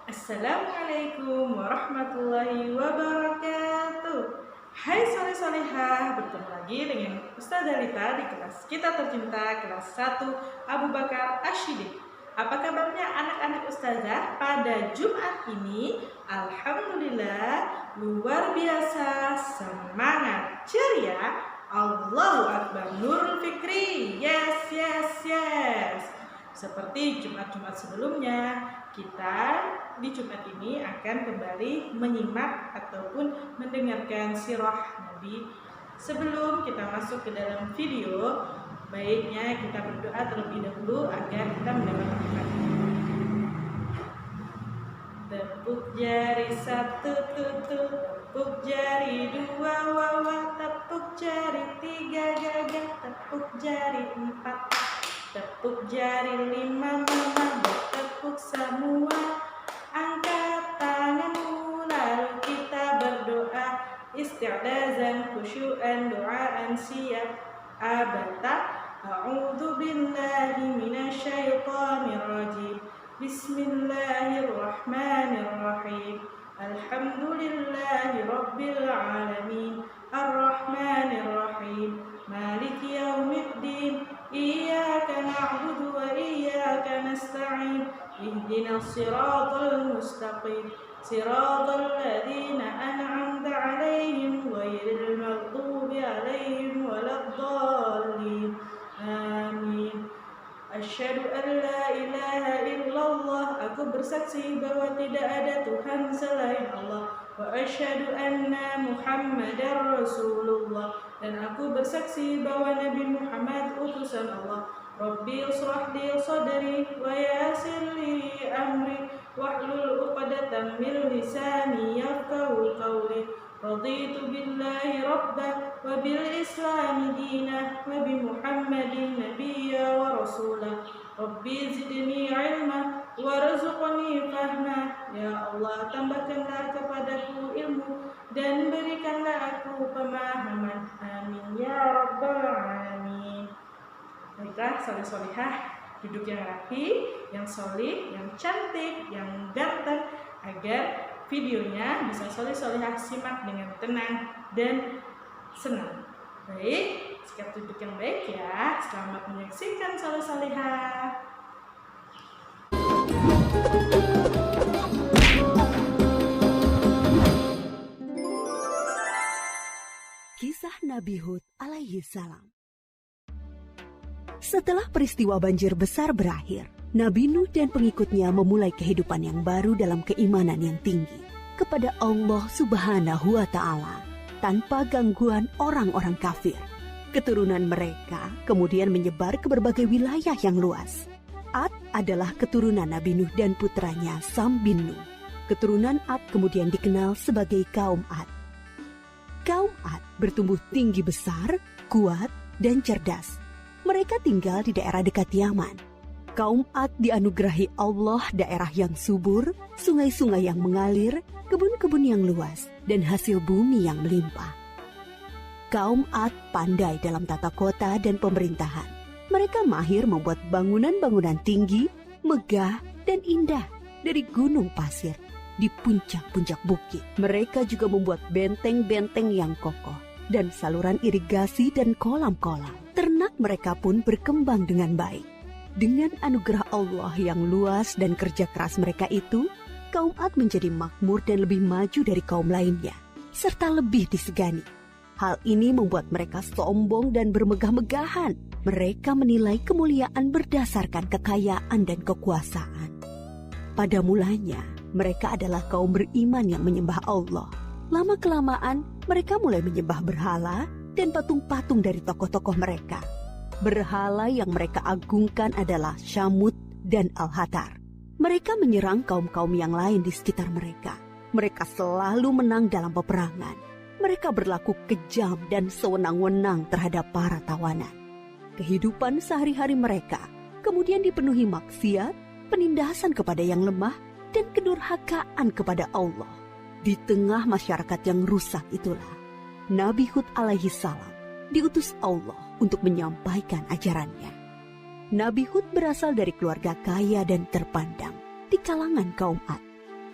Assalamualaikum warahmatullahi wabarakatuh. Hai sore solehah, bertemu lagi dengan Ustazah Lita di kelas kita tercinta kelas 1 Abu Bakar Ashidik. Apa kabarnya anak-anak Ustazah pada Jumat ini? Alhamdulillah luar biasa, semangat, ceria. Allahu Akbar, Nurul Fikri. Yes, yes, yes. Seperti Jumat-Jumat sebelumnya, kita di Jumat ini akan kembali menyimak ataupun mendengarkan sirah Nabi. Sebelum kita masuk ke dalam video, baiknya kita berdoa terlebih dahulu agar kita mendapatkan hikmah. Tepuk jari satu tutu, tepuk jari dua wawa, tepuk jari tiga gagah, tepuk jari empat, tepuk jari lima mama, bertepuk semua. Angkat tanganmu lalu kita berdoa, isti'dazan khusyu'an doaan siap abata. A'udzu billahi minasyaitonir rajim. Bismillahirrahmanirrahim. Alhamdulillahi rabbil alamin. Arrahmanirrahim. Maliki yaumiddin. Iyyaka na'budu wa iyyaka nasta'in. Ihdinas siratal mustaqim. Siratal ladzina an'amta 'alaihim ghairil maghdubi 'alaihim waladdallin. Amin. Asyhadu an la ilaha illallah. Aku bersaksi bahwa tidak ada Tuhan selain Allah. Wa asyhadu anna Muhammadar Rasulullah. Dan aku bersaksi bahwa Nabi Muhammad utusan Allah. Rabbi usrah li sadri wa yassir li amri wahlul 'uqdatam min lisani yafqahu qawli. Raditu billahi rabba wa bil islami dina wa bi Muhammadin nabiyya wa rasula. Rabbi zidni ilma warzuqni fahma. Ya Allah, tambahkanlah kepadaku ilmu dan berikanlah aku pemahaman. Amin ya rabbal alamin. Baiklah, soleh-solehah, duduk yang rapi, yang solih, yang cantik, yang ganteng, agar videonya bisa soleh-solehah simak dengan tenang dan senang. Baik, sikap duduk yang baik ya. Selamat menyaksikan soleh-solehah. Kisah Nabi Hud alaihi salam. Setelah peristiwa banjir besar berakhir, Nabi Nuh dan pengikutnya memulai kehidupan yang baru dalam keimanan yang tinggi kepada Allah Subhanahu wa Ta'ala tanpa gangguan orang-orang kafir. Keturunan mereka kemudian menyebar ke berbagai wilayah yang luas. Ad adalah keturunan Nabi Nuh dan putranya Sam bin Nuh. Keturunan Ad kemudian dikenal sebagai kaum Ad. Kaum Ad bertumbuh tinggi besar, kuat, dan cerdas. Mereka tinggal di daerah dekat Yaman. Kaum Ad dianugerahi Allah daerah yang subur, sungai-sungai yang mengalir, kebun-kebun yang luas, dan hasil bumi yang melimpah. Kaum Ad pandai dalam tata kota dan pemerintahan. Mereka mahir membuat bangunan-bangunan tinggi, megah, dan indah dari gunung pasir di puncak-puncak bukit. Mereka juga membuat benteng-benteng yang kokoh dan saluran irigasi dan kolam-kolam. Ternak mereka pun berkembang dengan baik. Dengan anugerah Allah yang luas dan kerja keras mereka itu, kaum Ad menjadi makmur dan lebih maju dari kaum lainnya, serta lebih disegani. Hal ini membuat mereka sombong dan bermegah-megahan. Mereka menilai kemuliaan berdasarkan kekayaan dan kekuasaan. Pada mulanya, mereka adalah kaum beriman yang menyembah Allah. Lama-kelamaan, mereka mulai menyembah berhala dan patung-patung dari tokoh-tokoh mereka. Berhala yang mereka agungkan adalah Syamut dan Al-Hatar. Mereka menyerang kaum-kaum yang lain di sekitar mereka. Mereka selalu menang dalam peperangan. Mereka berlaku kejam dan sewenang-wenang terhadap para tawanan. Kehidupan sehari-hari mereka kemudian dipenuhi maksiat, penindasan kepada yang lemah, dan kedurhakaan kepada Allah. Di tengah masyarakat yang rusak itulah, Nabi Hud alaihi salam diutus Allah untuk menyampaikan ajarannya. Nabi Hud berasal dari keluarga kaya dan terpandang di kalangan kaum Ad.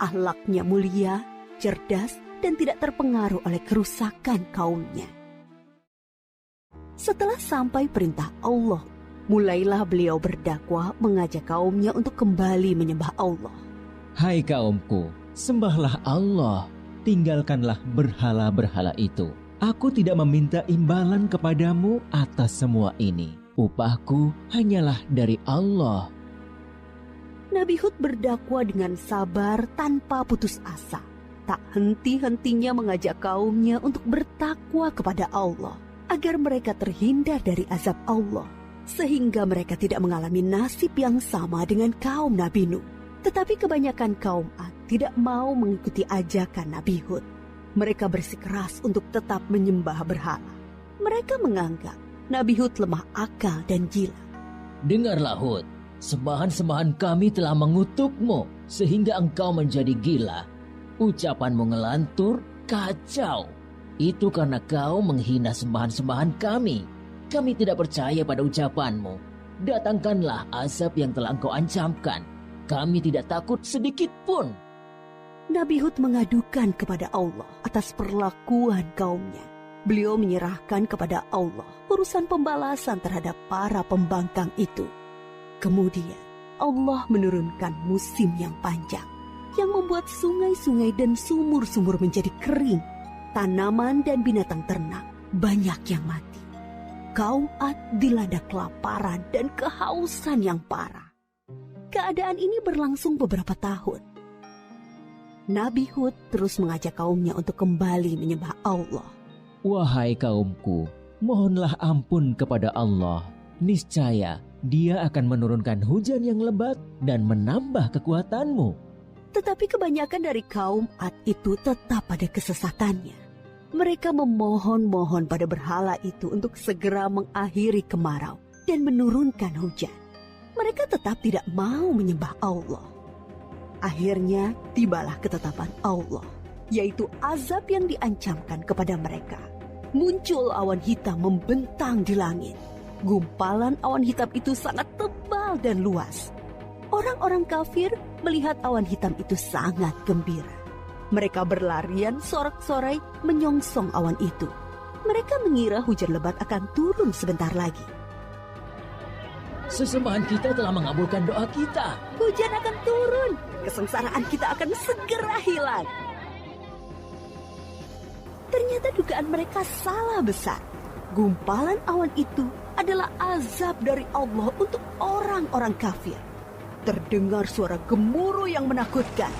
akhlaknya mulia, cerdas, dan tidak terpengaruh oleh kerusakan kaumnya. Setelah sampai perintah Allah, mulailah beliau berdakwah mengajak kaumnya untuk kembali menyembah Allah. Hai kaumku, sembahlah Allah, tinggalkanlah berhala-berhala itu. Aku tidak meminta imbalan kepadamu atas semua ini. Upahku hanyalah dari Allah. Nabi Hud berdakwah dengan sabar tanpa putus asa. Tak henti-hentinya mengajak kaumnya untuk bertakwa kepada Allah, agar mereka terhindar dari azab Allah, sehingga mereka tidak mengalami nasib yang sama dengan kaum Nabi Nuh. Tetapi kebanyakan kaum Ad tidak mau mengikuti ajakan Nabi Hud. Mereka bersikeras untuk tetap menyembah berhala. Mereka menganggap Nabi Hud lemah akal dan gila. Dengarlah Hud, sembahan-sembahan kami telah mengutukmu sehingga engkau menjadi gila. Ucapanmu ngelantur, kacau. Itu karena kau menghina sembahan-sembahan kami. Kami tidak percaya pada ucapanmu. Datangkanlah azab yang telah engkau ancamkan. Kami tidak takut sedikit pun. Nabi Hud mengadukan kepada Allah atas perlakuan kaumnya. Beliau menyerahkan kepada Allah urusan pembalasan terhadap para pembangkang itu. Kemudian Allah menurunkan musim yang panjang, yang membuat sungai-sungai dan sumur-sumur menjadi kering. Tanaman dan binatang ternak banyak yang mati. Kaum Ad dilanda kelaparan dan kehausan yang parah. Keadaan ini berlangsung beberapa tahun. Nabi Hud terus mengajak kaumnya untuk kembali menyembah Allah. Wahai kaumku, mohonlah ampun kepada Allah. Niscaya Dia akan menurunkan hujan yang lebat dan menambah kekuatanmu. Tetapi kebanyakan dari kaum Ad itu tetap pada kesesatannya. Mereka memohon-mohon pada berhala itu untuk segera mengakhiri kemarau dan menurunkan hujan. Mereka tetap tidak mau menyembah Allah. Akhirnya tibalah ketetapan Allah, yaitu azab yang diancamkan kepada mereka. Muncul awan hitam membentang di langit. Gumpalan awan hitam itu sangat tebal dan luas. Orang-orang kafir melihat awan hitam itu sangat gembira. Mereka berlarian sorak-sorai menyongsong awan itu. Mereka mengira hujan lebat akan turun sebentar lagi. Sesembahan kita telah mengabulkan doa kita. Hujan akan turun. Kesengsaraan kita akan segera hilang. Ternyata dugaan mereka salah besar. Gumpalan awan itu adalah azab dari Allah untuk orang-orang kafir. Terdengar suara gemuruh yang menakutkan.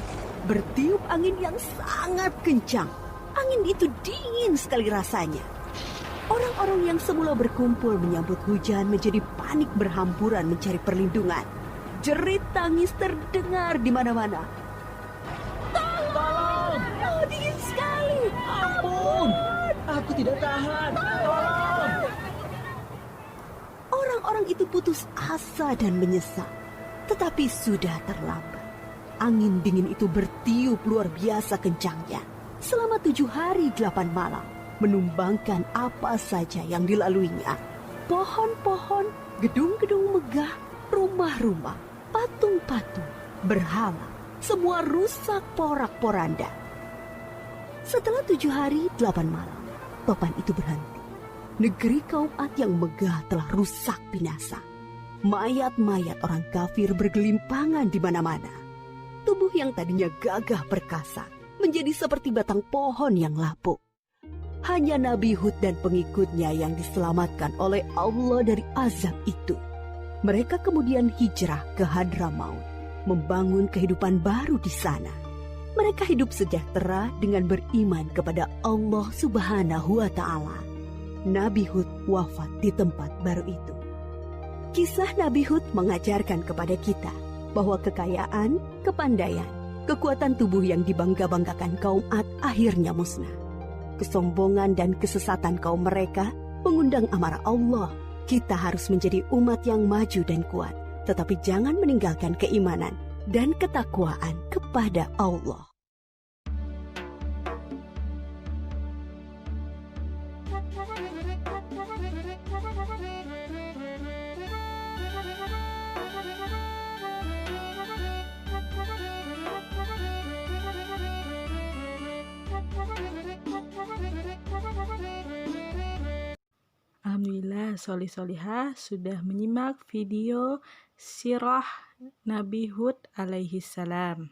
Bertiup angin yang sangat kencang. Angin itu dingin sekali rasanya. Orang-orang yang semula berkumpul menyambut hujan menjadi panik berhamburan mencari perlindungan. Jerit tangis terdengar di mana-mana. Tolong! Oh, dingin sekali. Ampun! Aku tidak tahan. Tolong! Orang-orang itu putus asa dan menyesal. Tetapi sudah terlambat. Angin dingin itu bertiup luar biasa kencangnya. Selama 7 hari 8 malam. Menumbangkan apa saja yang dilaluinya. Pohon-pohon, gedung-gedung megah, rumah-rumah, patung-patung, berhala, semua rusak porak-poranda. Setelah 7 hari 8 malam, topan itu berhenti. Negeri kaum Ad yang megah telah rusak binasa. Mayat-mayat orang kafir bergelimpangan di mana-mana. Tubuh yang tadinya gagah perkasa menjadi seperti batang pohon yang lapuk. Hanya Nabi Hud dan pengikutnya yang diselamatkan oleh Allah dari azab itu. Mereka kemudian hijrah ke Hadramaut, membangun kehidupan baru di sana. Mereka hidup sejahtera dengan beriman kepada Allah Subhanahu wa Ta'ala. Nabi Hud wafat di tempat baru itu. Kisah Nabi Hud mengajarkan kepada kita bahwa kekayaan, kepandaian, kekuatan tubuh yang dibangga-banggakan kaum Ad akhirnya musnah. Kesombongan dan kesesatan kaum mereka mengundang amarah Allah. Kita harus menjadi umat yang maju dan kuat, tetapi jangan meninggalkan keimanan dan ketakwaan kepada Allah. Soli Solihah sudah menyimak video sirah Nabi Hud alaihi salam.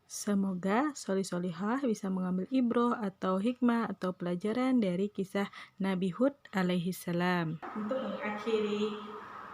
Semoga Soli Solihah bisa mengambil ibroh atau hikmah atau pelajaran dari kisah Nabi Hud alaihi salam. Untuk mengakhiri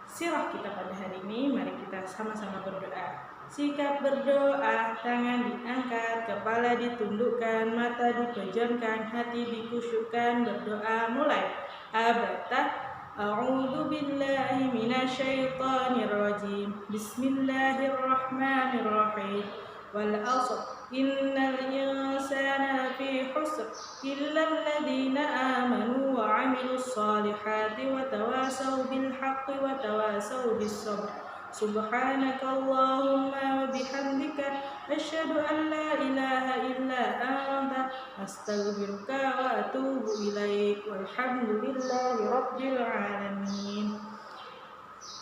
sirah kita pada hari ini, mari kita sama-sama berdoa. Sikap berdoa, tangan diangkat, kepala ditundukkan, mata dipejamkan, hati dikusyukkan. Berdoa mulai. Abata. A'udzu billahi minasyaitonir rajim. Bismillahirrahmanirrahim. Wal 'ashr. Innal insana lafi khusr illa alladziina aamanu wa 'amilus shalihati wa tawasaw bil haqqi wa tawasaw bis sabr. Subhanakallahumma wa bihamdika asyhadu an la ilaha illa anta astaghfiruka wa atubu ilaik. Walhamdulillahi rabbil alamin.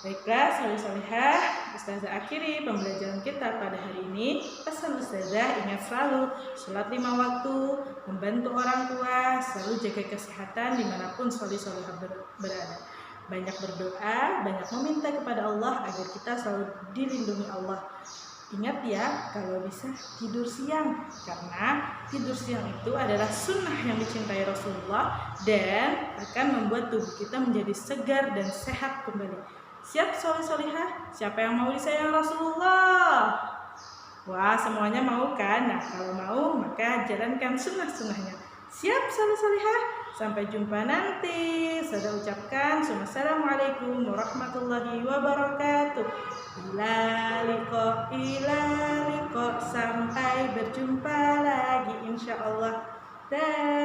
Baiklah, Soli Solihah, Ustazah akhiri pembelajaran kita pada hari ini. Pesan Ustazah, ingat selalu sholat 5 waktu, membantu orang tua, selalu jaga kesehatan dimanapun Soli Solihah berada. Banyak berdoa, banyak meminta kepada Allah agar kita selalu dilindungi Allah. Ingat ya, kalau bisa tidur siang, karena tidur siang itu adalah sunnah yang dicintai Rasulullah dan akan membuat tubuh kita menjadi segar dan sehat kembali. Siap Soli Solihah? Siapa yang mau disayang Rasulullah? Wah, semuanya mau kan? Nah, kalau mau maka jalankan sunnah-sunnahnya. Siap Soli Solihah? Sampai jumpa nanti. Saya ucapkan Assalamualaikum warahmatullahi wabarakatuh. Ila liqa. Sampai berjumpa lagi insyaallah. Dah.